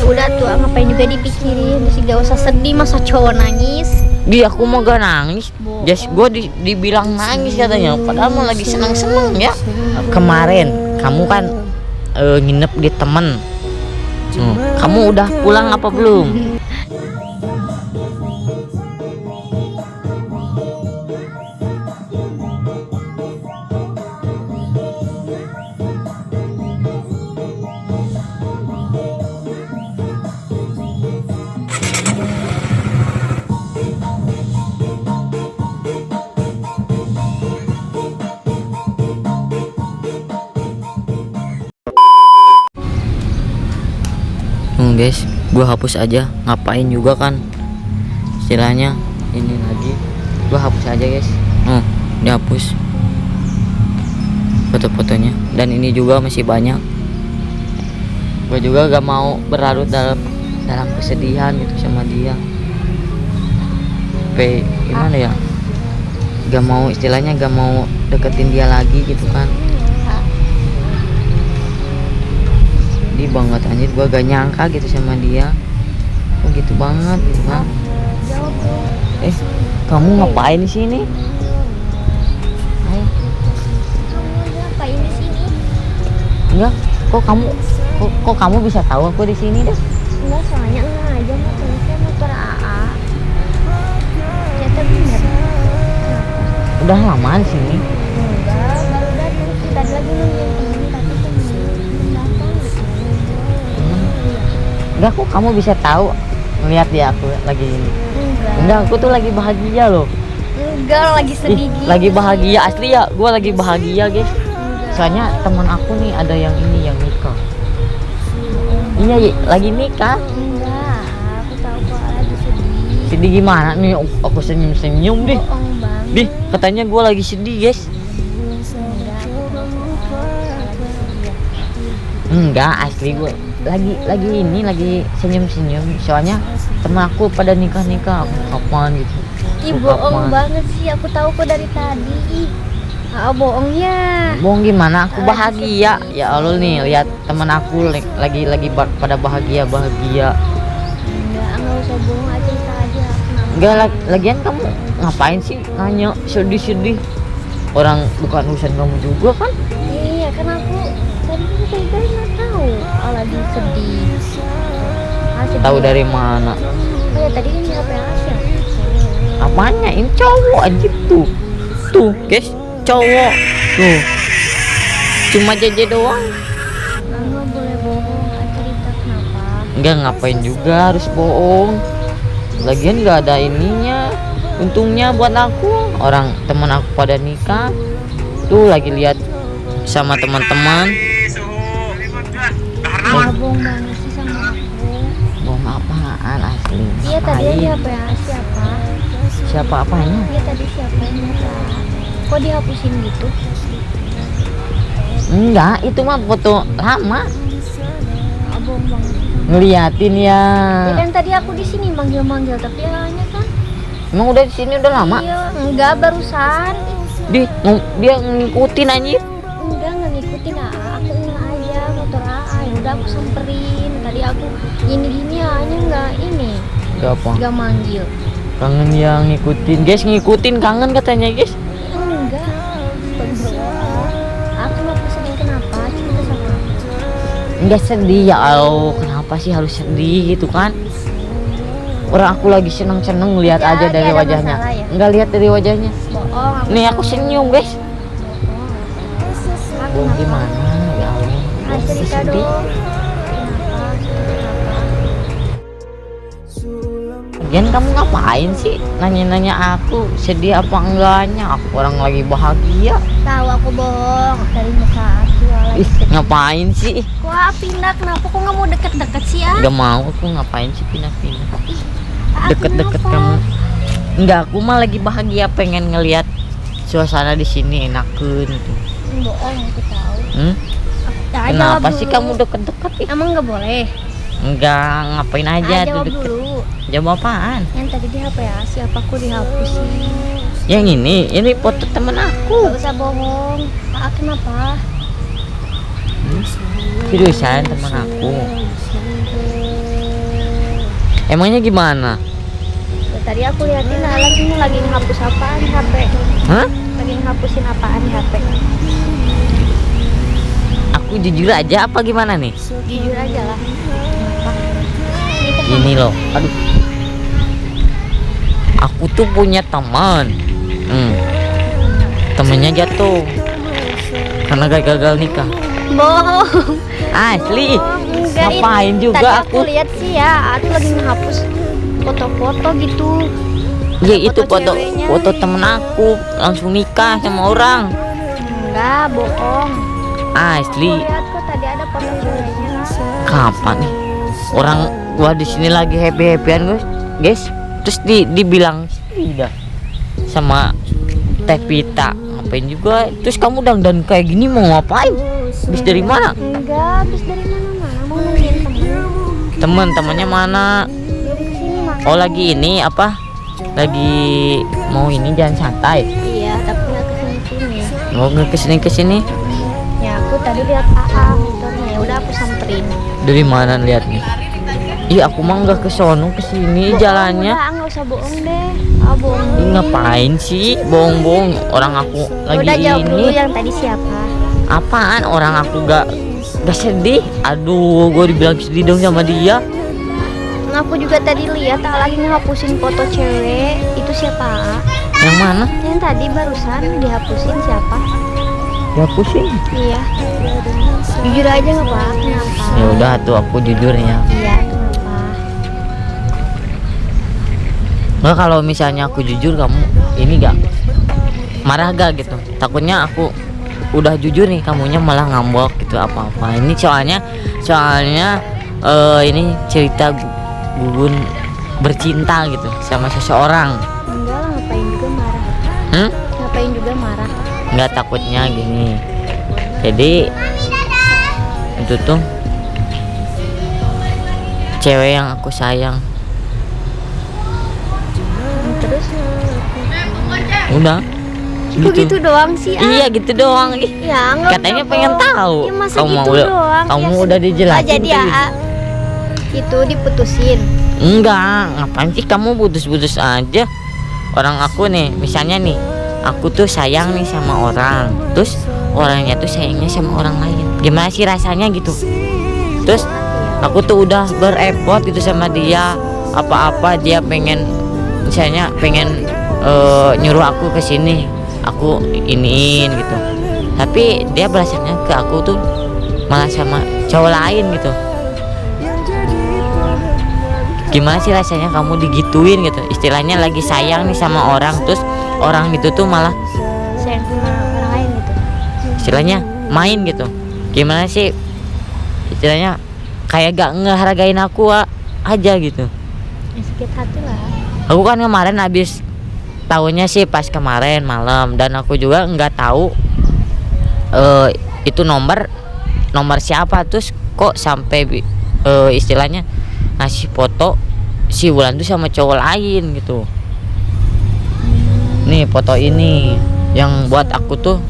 Udah tuh, ngapain juga dipikirin, terus gak usah sedih, masa cowok nangis. Aku mau gak nangis. Just gue dibilang nangis katanya, padahal mau lagi senang-senang ya. Kemarin kamu kan nginep di temen. Kamu udah pulang apa belum? Guys, gue hapus aja, ngapain juga kan istilahnya. Ini lagi gue hapus aja guys. Dihapus foto-fotonya, dan ini juga masih banyak. Gue juga gak mau berlarut dalam kesedihan gitu sama dia. Gimana ya, gak mau istilahnya, gak mau deketin dia lagi gitu kan. Di banget anjir, gua gak nyangka gitu sama dia. Gitu banget gitu kan. Kamu ngapain di sini? Kamu ngapain di sini? Enggak, kok kamu bisa tahu aku di sini deh? Enggak, soalnya enggak aja motornya motor AA. Ternyata bener. Udah lama di sini? Enggak, baru datang sih, tadi lagi nungguin temen tapi temen datang. Enggak, kok kamu bisa tahu ngelihat dia aku lagi ini? Enggak, aku tuh lagi bahagia loh. Enggak, lagi sedih gitu. Lagi bahagia asli ya, gua lagi bahagia guys. Soalnya teman aku nih ada yang ini yang nikah. Iya, lagi nikah. Enggak, aku tahu kok lagi sedih. Sedih gimana nih? Aku senyum-senyum deh. Bohong banget. Dih, katanya gua lagi sedih guys. Enggak, aku tahu lagi sedih. Enggak, asli gue lagi senyum-senyum. Soalnya temen aku pada nikah-nikah. Aku kapan gitu? Ih, bohong banget sih, aku tahu kok dari tadi. Bohong ya. Bohong gimana? Aku bahagia. Ya Allah nih, lihat temen aku lagi pada bahagia. Enggak usah bohong, aja cerita aja. Kenapa? Enggak, lagian kamu ngapain sih nanya sedih-sedih? Orang bukan urusan kamu juga kan? Iya, kan aku tadi nggak tahu lagi sedih. Tahu dari mana? Oh ya, tadi kan di HP Asia. Apanya? Ini cowok anjir tuh. Tuh, guys, cowok. Tuh. Cuma jeje doang. Nggak boleh bohong, cerita kenapa? Enggak, ngapain juga harus bohong. Lagian nggak ada ininya. Untungnya buat aku, orang teman aku pada nikah. Tuh lagi lihat sama teman-teman. Bohong banget sih sama aku. Bohong apaan asli? Iya, tadi di Ngapain? HP Asia apa? Siapa apanya? Iya, tadi siapa yang minta? Kok dihapusin gitu? Enggak, itu mah foto lama. Bohong banget. Ngeliatin ya. Ya kan tadi aku di sini manggil-manggil, tapi hanya kan. Emang udah di sini udah lama? Iya, enggak, barusan. Dia ngikutin anjir. Enggak ngikutin aku enggak aja motor AA. Ya udah aku samperin. Tadi aku gini-gini hanya enggak ini. Enggak apa? Enggak manggil. Kangen yang ngikutin. Guys, ngikutin kangen katanya, guys. Enggak. Berdoa. Aku nggak sedih, kenapa? Cerita sama aku. Enggak sedih ya Allah. Kenapa sih harus sedih gitu kan? Orang aku lagi seneng-seneng lihat Ya, aja dari ada wajahnya. masalah ya? Enggak lihat dari wajahnya. Bohong. Nih aku senyum, guys. Aku Bohong gimana ya Allah? Bohong cerita sedih. dong. Kenapa? Lagian kamu ngapain sih nanya-nanya aku sedih apa enggaknya? Aku orang lagi bahagia. Tahu aku bohong dari muka aku lagi Ih, sedih. ngapain sih? Wah, pindah, kenapa kok nggak mau deket-deket sih ya? Gak mau, aku ngapain sih pindah-pindah? Aku Deket-deket kenapa? kamu. Enggak, aku mah lagi bahagia pengen ngelihat suasana di sini enakeun gitu. Bohong, aku tahu. Ya, Kenapa jawab sih dulu. kamu deket-deket? Emang nggak boleh? Enggak, ngapain aja tuh Jawab deket. dulu. Jawab apaan? Yang tadi di HP ya, siapa aku dihapusin? Yang ini foto temen aku. Gak usah bohong. Kenapa? Seriusan temen aku. Emangnya gimana? Ya, tadi aku liatin lagi ngehapus apaan di HP. Hah? Lagi ngehapusin apaan di HP. Aku jujur aja apa gimana nih? Jujur aja lah. Kenapa? Itu Gini loh, aduh. Aku tuh punya teman. Temennya jatuh karena gagal nikah. bohong. Asli. Enggak, Ngapain tadi juga aku aku? lihat sih ya, aku lagi ngehapus foto-foto gitu. Ya itu Foto foto ceweknya. foto temen aku langsung nikah sama orang. Enggak, bohong. Asli. Aku lihat kok tadi ada foto ceweknya. Kapan nih? Orang gua di sini lagi happy-happyan guys. Terus dibilang tidak sama Teh Pita. Ngapain juga? Terus kamu dandan kayak gini mau ngapain? Habis dari mana? Enggak, habis dari mana-mana mau nungguin temen. Temennya mana? Belum kesini mak. Oh lagi ini apa? Lagi mau ini jalan santai. Iya, tapi nggak kesini-sini. Mau nggak kesini? Ya aku tadi lihat AA motornya, ya udah aku samperin. Dari mana lihatnya? Iya aku mah nggak kesono kesini jalannya. Udah, nggak usah bohong deh. Bohong. Ih, ngapain sih bohong-bohong? Orang aku lagi Udah jawab dulu ini. yang tadi siapa? Apaan? Orang aku gak sedih. Aduh, gue dibilang sedih dong sama dia. Aku juga tadi lihat lagi ngehapusin foto cewek. Itu siapa? Yang mana? Yang tadi barusan dihapusin siapa? Ya pusing. Iya. Jujur aja nggak apa? Kenapa? Ya udah tuh aku jujur ya. Iya, kenapa? Nggak kalau misalnya aku jujur kamu ini gak marah gak gitu? Takutnya aku udah jujur nih kamunya malah ngambek gitu apa-apa. Ini soalnya ini cerita Gugun bercinta gitu sama seseorang. Enggak lah, ngapain juga marah? Ngapain juga marah? Nggak, takutnya gini. Jadi itu tuh cewek yang aku sayang. Terus? Udah. Kok gitu doang sih? Iya gitu doang. Ih, Ya, nggak katanya usah pengen bohong. tahu. Ya, masa Kamu gitu udah- doang? kamu Ya, udah dijelasin jadi ya, tadi. itu diputusin. Enggak, ngapain sih kamu putus-putus aja? Orang aku nih, misalnya nih, aku tuh sayang nih sama orang, terus orangnya tuh sayangnya sama orang lain. Gimana sih rasanya gitu? Terus aku tuh udah berepot gitu sama dia, apa-apa dia pengen, misalnya pengen nyuruh aku ke sini, aku iniin gitu. Tapi dia balasannya ke aku tuh malah sama cowok lain gitu. Gimana sih rasanya kamu digituin gitu? Istilahnya lagi sayang nih sama orang, terus orang itu tuh malah Sayang sama orang lain gitu. istilahnya main gitu. Gimana sih istilahnya kayak gak ngehargain aku aja gitu. Ya, sakit hati lah. Aku kan kemarin habis tahunya sih pas kemarin malam, dan aku juga nggak tahu itu nomor siapa, terus kok sampai istilahnya ngasih foto si Wulan tuh sama cowok lain gitu. Nih foto ini yang buat aku tuh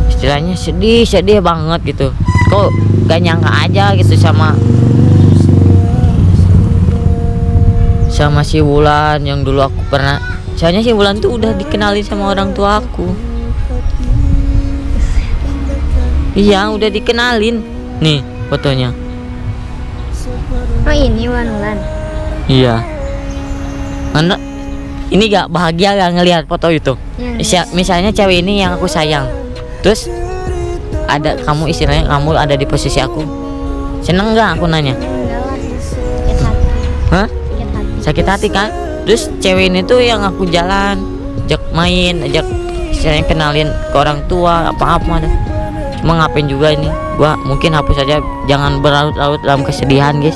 istilahnya sedih banget gitu. Kok gak nyangka aja gitu sama si Wulan yang dulu aku pernah. Soalnya si Wulan tuh udah dikenalin sama orang tua aku. Iya udah dikenalin. Nih fotonya. Oh ini Wanulan. Iya. Mana? Ini gak bahagia gak ngelihat foto itu? Misalnya cewek ini yang aku sayang, terus ada kamu, istilahnya kamu ada di posisi aku, seneng nggak aku nanya? Enggak lah, sakit hati. Hah? Sakit hati. Sakit hati kan? Terus cewek ini tuh yang aku jalan, ajak main, ajak istilahnya kenalin ke orang tua apa-apa dah. Cuma ngapain juga ini? Gua mungkin hapus aja, jangan berlarut-larut dalam kesedihan guys.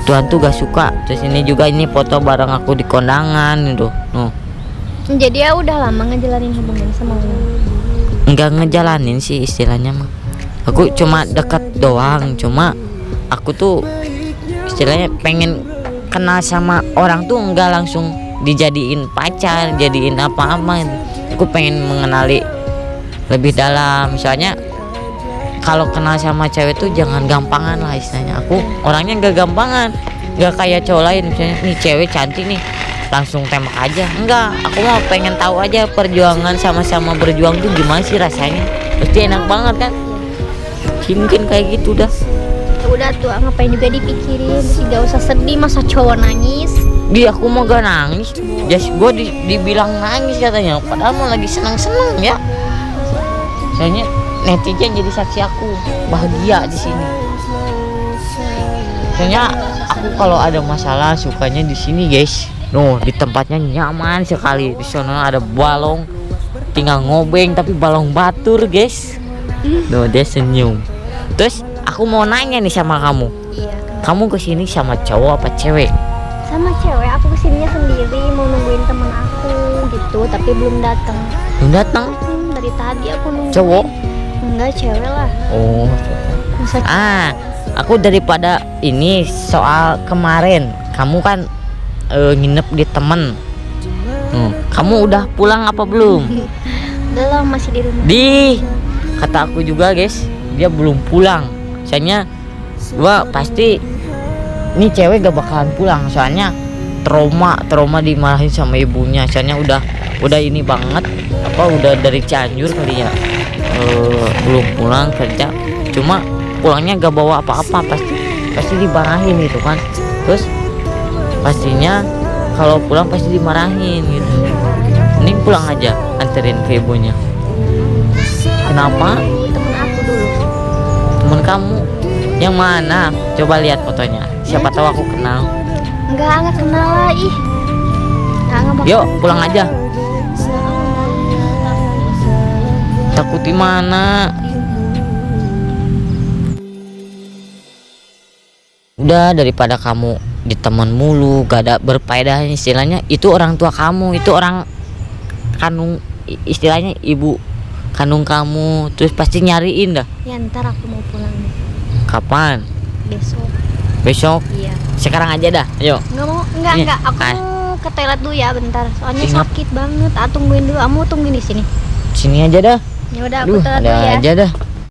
Tuhan tuh gak suka. Terus ini juga ini foto bareng aku di kondangan itu. Jadi ya udah lama ngejalanin hubungan sama Wulan. Enggak ngejalanin sih istilahnya mah. Aku cuma dekat doang. Cuma aku tuh istilahnya pengen kenal sama orang tuh enggak langsung dijadiin pacar, jadiin apa-apa. Aku pengen mengenali lebih dalam. Misalnya kalau kenal sama cewek tuh jangan gampangan lah istilahnya. Aku orangnya enggak gampangan. nggak kayak cowok lain misalnya nih cewek cantik nih langsung tembak aja. Enggak, aku mah pengen tahu aja perjuangan, sama-sama berjuang tuh gimana sih rasanya. Pasti enak banget kan. Mungkin kayak gitu dah. Ya udah tuh, ngapain juga dipikirin sih, gak usah sedih, masa cowok nangis. Aku mau gak nangis. Gue dibilang nangis katanya, padahal mau lagi senang-senang ya. Soalnya netizen jadi saksi aku bahagia di sini. Soalnya aku kalau ada masalah sukanya di sini guys. Di tempatnya nyaman sekali. Di sana ada balong, tinggal ngobeng tapi balong batur guys. Dia senyum. Terus aku mau nanya nih sama kamu. Iya. Kamu kesini sama cowok apa cewek? Sama cewek, aku kesininya sendiri mau nungguin temen aku gitu, tapi belum datang. Belum datang? Dari tadi aku nungguin. Cowok? Enggak, cewek lah. Oh. Masa Aku daripada ini soal kemarin kamu kan nginep di temen. Kamu udah pulang apa belum? udah lah, masih di rumah. Kata aku juga guys, dia belum pulang. Soalnya gua pasti ini cewek gak bakalan pulang, soalnya trauma dimarahin sama ibunya. Soalnya udah ini banget, udah dari Cianjur kali ya, belum pulang kerja. Cuma pulangnya gak bawa apa-apa, pasti dimarahin gitu kan. Terus pastinya kalau pulang pasti dimarahin gitu. Mending pulang aja, anterin ke ibunya. Kenapa? Temen aku dulu. Temen kamu yang mana? Coba lihat fotonya. Siapa tahu aku kenal. Enggak kenal lah, ih. Enggak bakal. Yuk pulang aja. Takut di mana? Udah, daripada kamu di teman mulu gak ada berfaedahnya, istilahnya itu orang tua kamu, itu orang kandung, istilahnya ibu kandung kamu, terus pasti nyariin dah. Ya ntar aku mau pulang nih. Kapan? Besok. Iya. Sekarang aja dah, ayo. Enggak, aku mau ke toilet dulu ya bentar, soalnya sakit banget. Tungguin dulu, kamu tungguin di sini. Sini aja dah. Ya udah, aku toilet dulu ya. Aja dah.